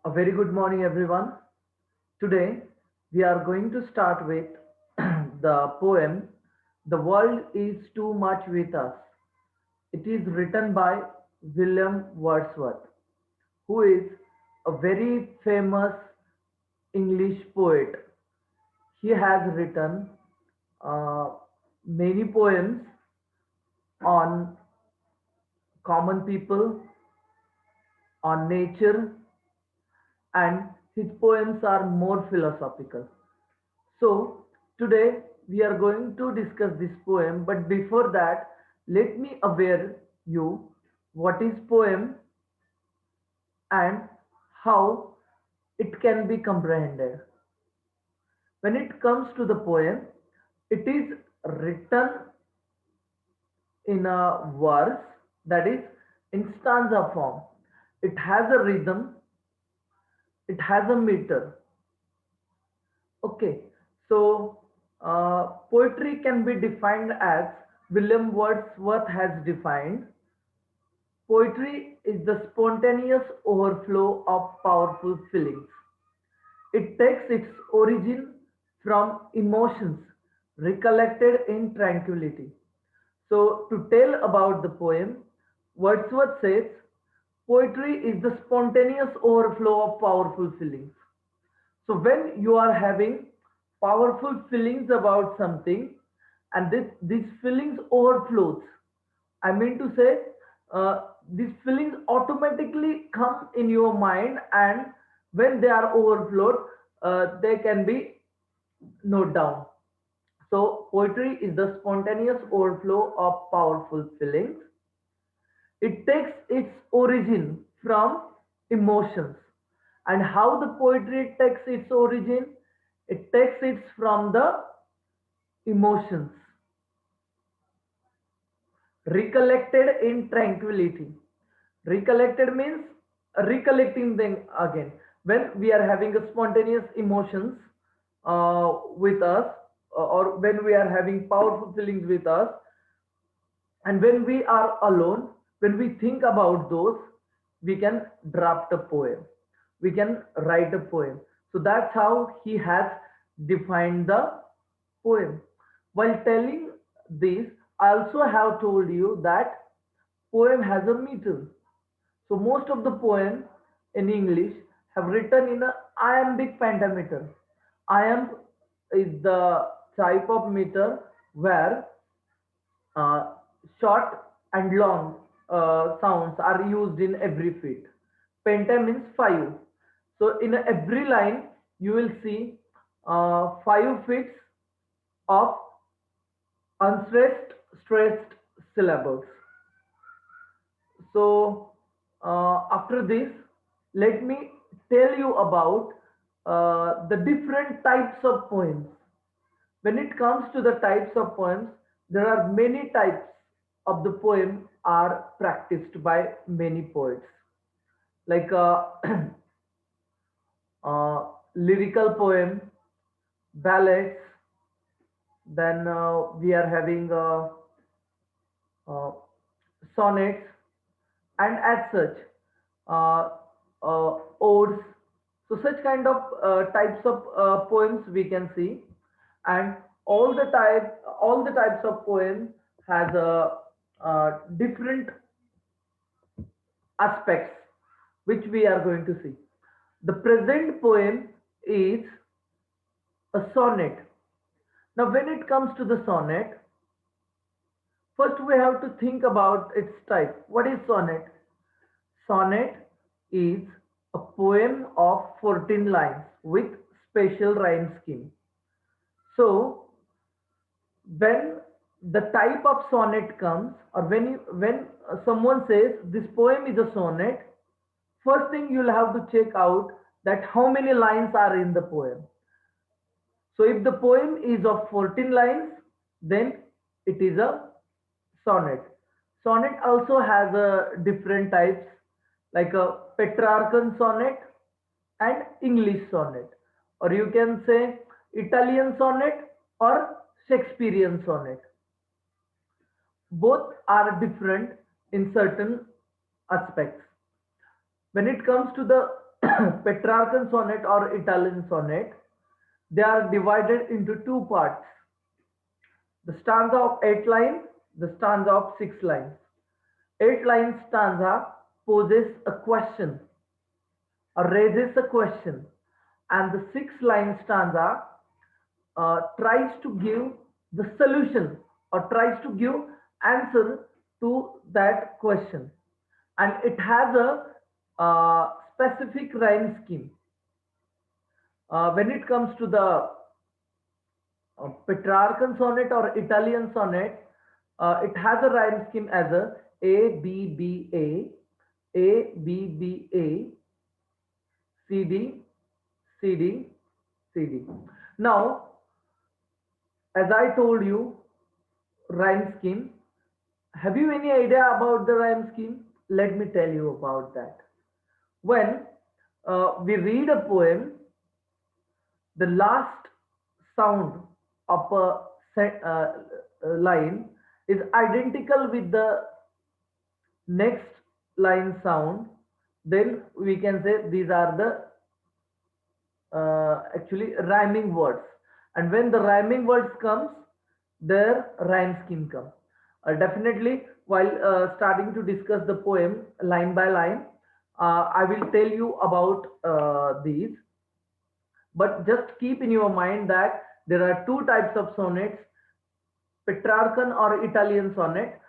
A very good morning, everyone. Today, we are going to start with the poem The World is Too Much with Us. It is written by William Wordsworth, who is a very famous English poet. He has written uh, many poems on common people, on nature, and his poems are more philosophical. So, today we are going to discuss this poem, but before that, let me aware you what is poem and how it can be comprehended. When it comes to the poem, it is written in a verse, that is in stanza form. It has a rhythm, it has a meter. Okay, so poetry can be defined as William Wordsworth has defined. Poetry is the spontaneous overflow of powerful feelings. It takes its origin from emotions recollected in tranquility. So, to tell about the poem, Wordsworth says, poetry is the spontaneous overflow of powerful feelings. So when you are having powerful feelings about something and these feelings overflows, I mean to say, these feelings automatically come in your mind, and when they are overflowed, they can be noted down. So poetry is the spontaneous overflow of powerful feelings. It takes its origin from emotions. And how the poetry takes its origin? It takes it from the emotions, recollected in tranquility. Recollected means recollecting them again. When we are having a spontaneous emotions with us, or when we are having powerful feelings with us, and when we are alone, when we think about those, we can draft a poem. We can write a poem. So that's how he has defined the poem. While telling this, I also have told you that poem has a meter. So most of the poem in English have written in a iambic pentameter. Iamb is the type of meter where uh, short and long sounds are used in every feet. Penta means five. So in every line, you will see 5 feet of unstressed, stressed syllables. So after this, let me tell you about the different types of poems. When it comes to the types of poems, there are many types of the poem are practiced by many poets. Like lyrical poem, ballads, then we are having uh, sonnets, and as such, uh, odes. So such kind of types of poems we can see, and all the types of poems has different aspects which we are going to see. The present poem is a sonnet. Now, when it comes to the sonnet, first we have to think about its type. What is sonnet? Sonnet is a poem of 14 lines with special rhyme scheme. So, when the type of sonnet comes, or when someone says this poem is a sonnet, first thing you'll have to check out that how many lines are in the poem. So if the poem is of 14 lines, then it is a sonnet. Sonnet also has different types, like a Petrarchan sonnet and English sonnet, or you can say Italian sonnet or Shakespearean sonnet. Both are different in certain aspects. When it comes to the Petrarchan sonnet or Italian sonnet, they are divided into two parts: the stanza of 8 lines, the stanza of 6 lines. 8 line stanza poses a question or raises a question, and the 6 line stanza tries to give the solution or tries to give answer to that question, and it has a specific rhyme scheme. When it comes to the Petrarchan sonnet or Italian sonnet, it has a rhyme scheme as A B B A B B A C D C D C D. Now, as I told you, rhyme scheme. Have you any idea about the rhyme scheme? Let me tell you about that. When we read a poem, the last sound of a line is identical with the next line sound, then we can say these are the actually rhyming words. And when the rhyming words comes, their rhyme scheme comes. Definitely, while starting to discuss the poem line by line, I will tell you about these. But just keep in your mind that there are two types of sonnets: Petrarchan or Italian sonnet,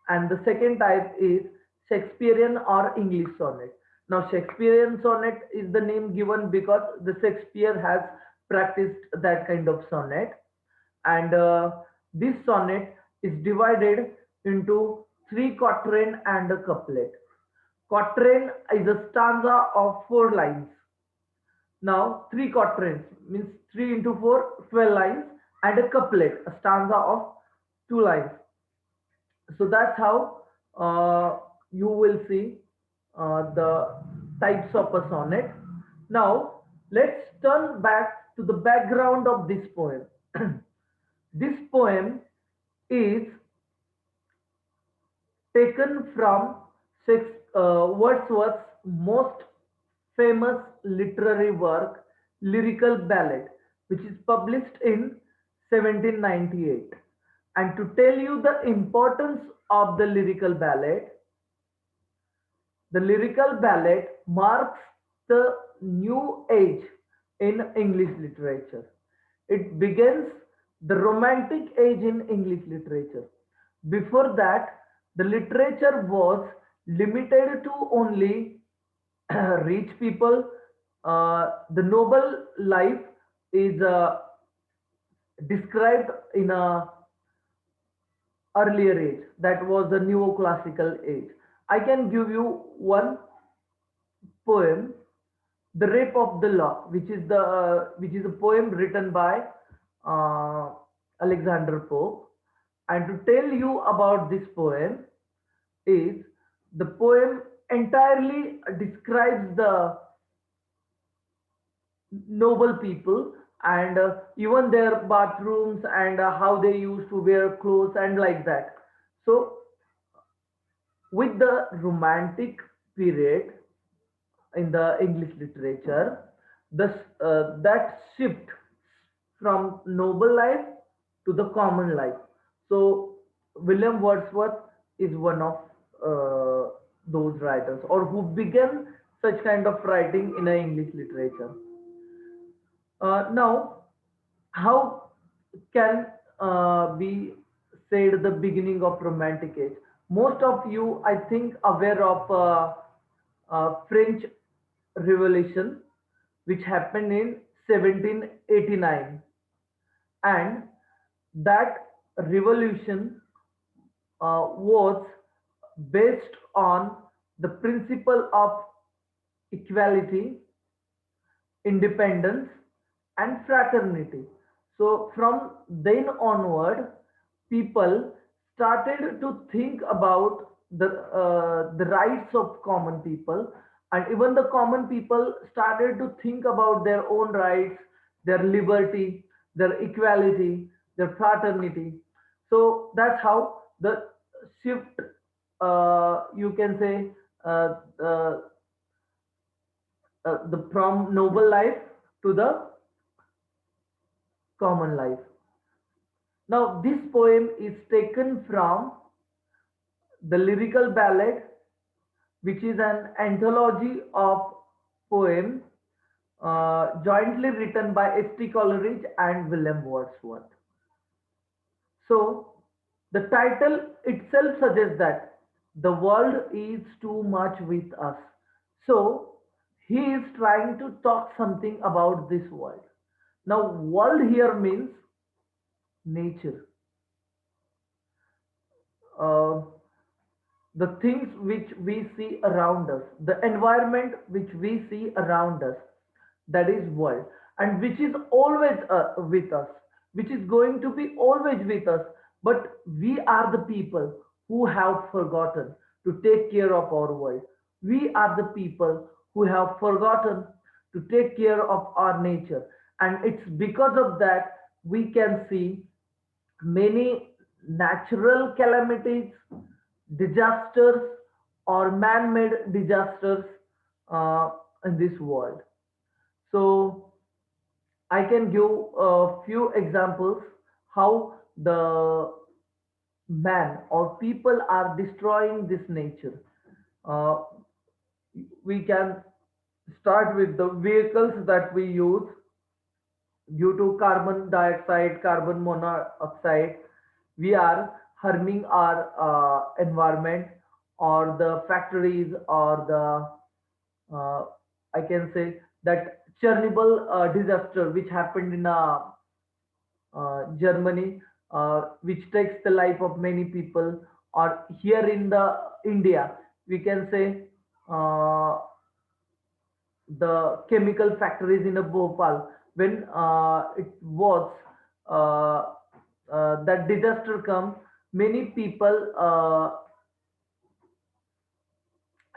and the second type is Shakespearean or English sonnet. Now, Shakespearean sonnet is the name given because the Shakespeare has practiced that kind of sonnet, and this sonnet is divided into three quatrain and a couplet. Quatrain is a stanza of 4 lines. Now, three quatrains means 3 into 4, 12 lines, and a couplet, a stanza of 2 lines. So that's how you will see the types of a sonnet. Now, let's turn back to the background of this poem. This poem is taken from Wordsworth's most famous literary work, Lyrical Ballad, which is published in 1798. And to tell you the importance of the lyrical ballad marks the new age in English literature. It begins the romantic age in English literature. Before that, the literature was limited to only rich people. The noble life is described in a earlier age, that was the neoclassical age. I can give you one poem, The Rape of the Lock, which is a poem written by uh, Alexander Pope. And to tell you about this poem is, the poem entirely describes the noble people, and even their bathrooms, and how they used to wear clothes and like that. So with the romantic period in the English literature, this that shift from noble life to the common life. So William Wordsworth is one of those writers, or who began such kind of writing in a English literature. Now, how can be said the beginning of romantic age? Most of you, I think, aware of French Revolution, which happened in 1789, and that revolution was based on the principle of equality, independence, and fraternity. So from then onward, people started to think about the rights of common people, and even the common people started to think about their own rights, their liberty, their equality, their fraternity. So that's how the shift, you can say, uh, uh, the from noble life to the common life. Now, this poem is taken from the lyrical ballad, which is an anthology of poems jointly written by S.T. Coleridge and William Wordsworth. So, the title itself suggests that the world is too much with us. So, he is trying to talk something about this world. Now, world here means nature, uh, the things which we see around us, the environment which we see around us, that is world, and which is always with us, which is going to be always with us. But we are the people who have forgotten to take care of our world. We are the people who have forgotten to take care of our nature, and it's because of that we can see many natural calamities, disasters, or man made disasters uh, in this world. So, I can give a few examples how the man or people are destroying this nature. Uh, we can start with the vehicles that we use due to carbon dioxide, carbon monoxide. We are harming our environment, or the factories, or the I can say that Chernobyl disaster which happened in Germany, which takes the life of many people, or here in the India, we can say uh, the chemical factories in a Bhopal, when it was that disaster come, many people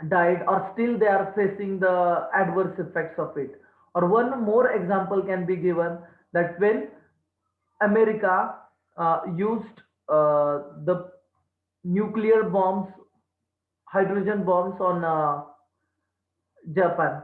died, or still they are facing the adverse effects of it. Or one more example can be given, that when America used the nuclear bombs, hydrogen bombs on Japan,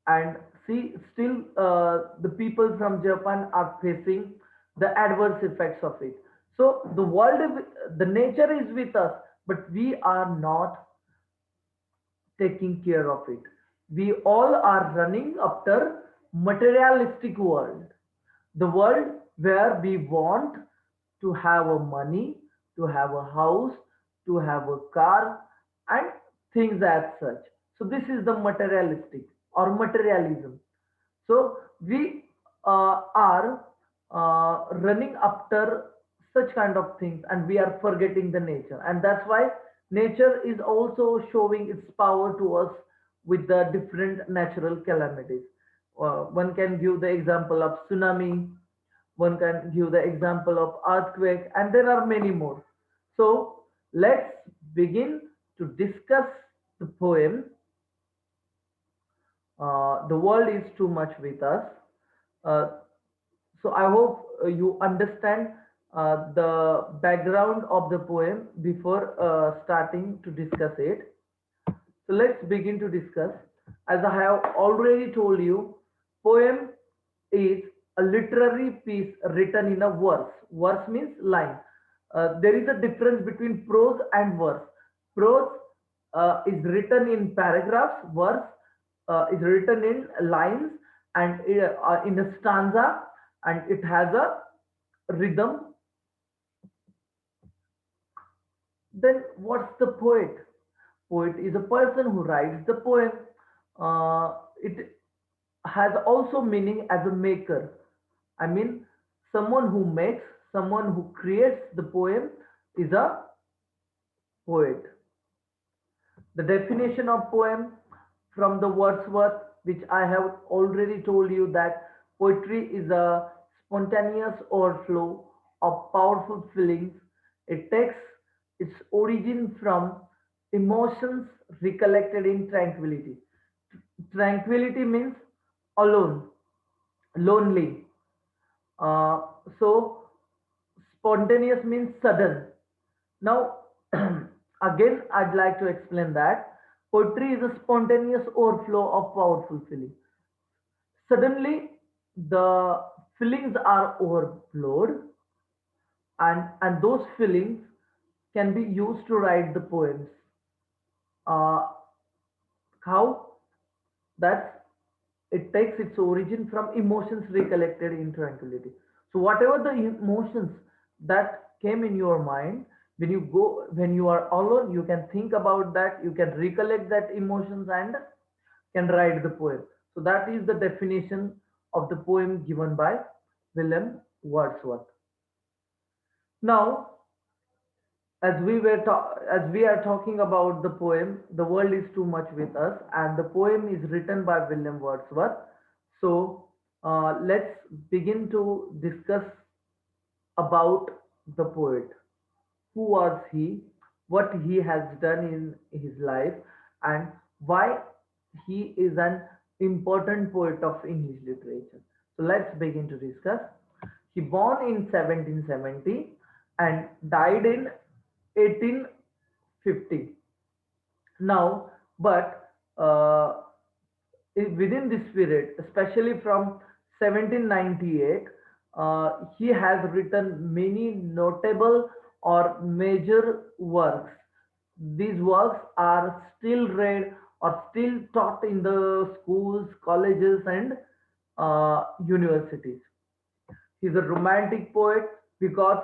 and see, still the people from Japan are facing the adverse effects of it. So the world, the nature is with us, but we are not taking care of it. We all are running after materialistic world, the world where we want to have a money, to have a house, to have a car, and things as such. So this is the materialistic or materialism. So we are running after such kind of things, and we are forgetting the nature, and that's why nature is also showing its power to us with the different natural calamities. One can give the example of tsunami, one can give the example of earthquake, and there are many more. So let's begin to discuss the poem, The World is Too Much with Us. Uh, so I hope you understand the background of the poem before starting to discuss it. So let's begin to discuss. As I have already told you, poem is a literary piece written in a verse. Verse means line. There is a difference between prose and verse. Prose is written in paragraphs. Verse is written in lines and in a stanza, and it has a rhythm. Then what's the poet? Poet is a person who writes the poem. It has also meaning as a maker. I mean, someone who makes, someone who creates the poem is a poet. The definition of poem from the Wordsworth, which I have already told you, that poetry is a spontaneous overflow of powerful feelings. It takes its origin from emotions recollected in tranquility. Tranquility means alone, lonely. Uh, so spontaneous means sudden. Now, again, I'd like to explain that. Poetry is a spontaneous overflow of powerful feelings. Suddenly, the feelings are overflowed, and those feelings can be used to write the poems. Uh, how? That's it takes its origin from emotions recollected in tranquility. So whatever the emotions that came in your mind, when you are alone, you can think about that, you can recollect that emotions and can write the poem. So that is the definition of the poem given by William Wordsworth. Now, as we are talking about the poem The World Is Too Much With Us, and the poem is written by William Wordsworth. So let's begin to discuss about the poet. Who was he, what he has done in his life, and why he is an important poet of English literature. So let's begin to discuss. He born in 1770 and died in 1850. Now, but within this period, especially from 1798, he has written many notable or major works. These works are still read or still taught in the schools, colleges, and universities. He's a romantic poet because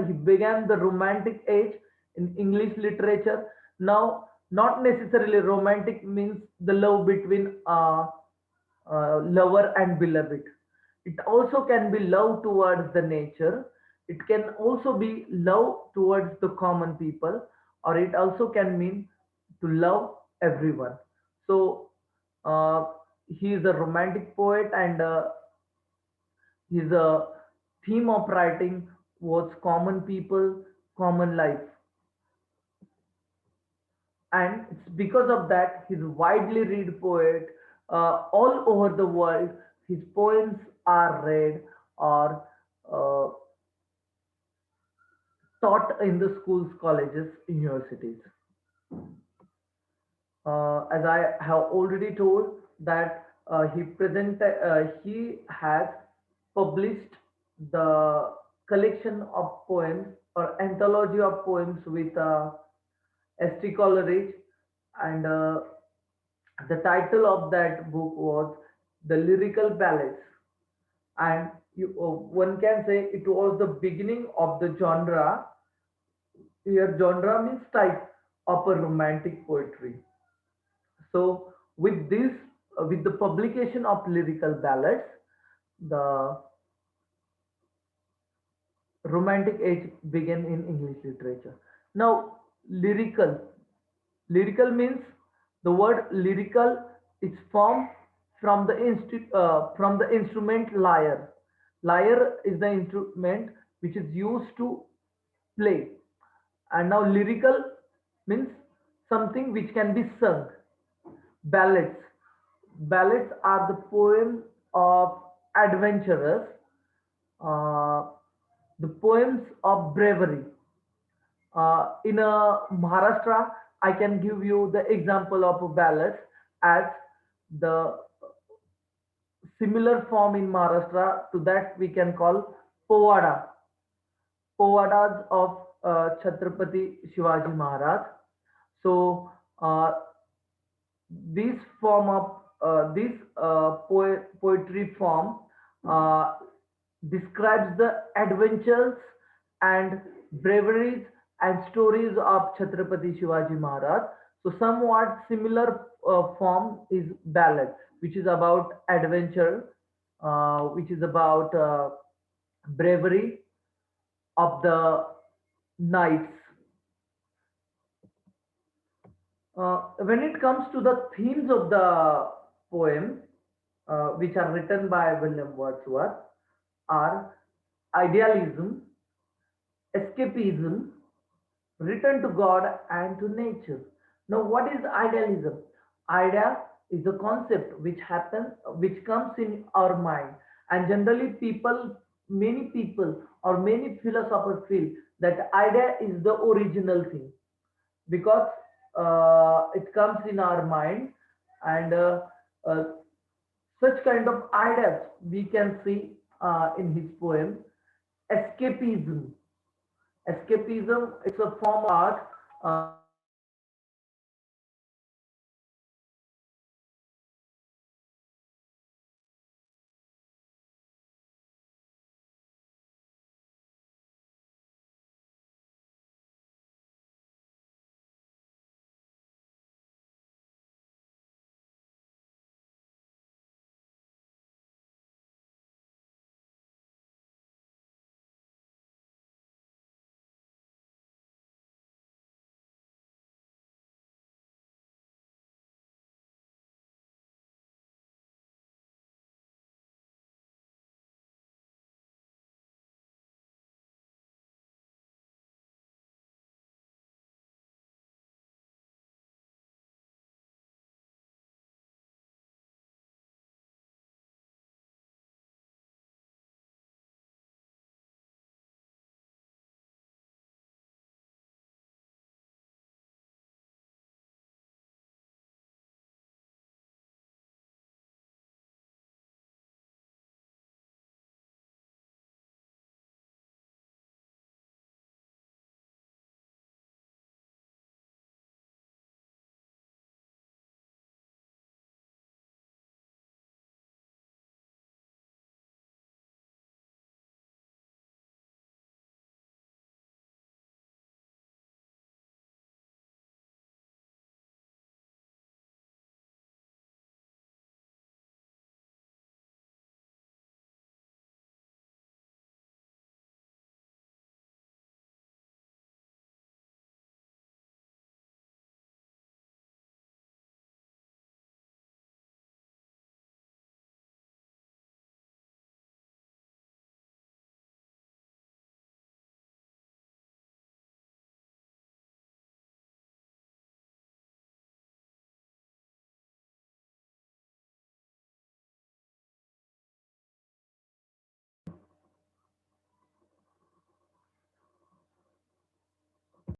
he began the romantic age in English literature. Now, not necessarily romantic means the love between lover and beloved. It also can be love towards the nature. It can also be love towards the common people, or it also can mean to love everyone. So, uh, he is a romantic poet, and his theme of writing was common people, common life. And it's because of that he's a widely read poet all over the world. His poems are read or uh, taught in the schools, colleges, universities. As I have already told that he has published the collection of poems or anthology of poems with S.T. Coleridge, and the title of that book was The Lyrical Ballads. And one can say it was the beginning of the genre. Here, genre means type of a romantic poetry. So, with this, with the publication of lyrical ballads, the romantic age began in English literature. Now, lyrical. Lyrical means the word lyrical is formed from the from the instrument lyre. Lyre is the instrument which is used to play. And now lyrical means something which can be sung. Ballads. Ballads are the poem of adventurers, uh, the poems of bravery. In Maharashtra, I can give you the example of a ballad as the similar form in Maharashtra to that we can call Povada. Povadas of Chhatrapati Shivaji Maharaj. So this form of poetry form uh, describes the adventures and braveries and stories of Chhatrapati Shivaji Maharaj. So somewhat similar form is ballad, which is about adventure, which is about bravery of the knights. When it comes to the themes of the poem, which are written by William Wordsworth, are idealism, escapism, return to God, and to nature. Now, what is idealism? Idea is a concept which comes in our mind, and generally, many people, or many philosophers feel that idea is the original thing because it comes in our mind, and uh, such kind of ideas we can see in his poem. Escapism. Escapism is a form of art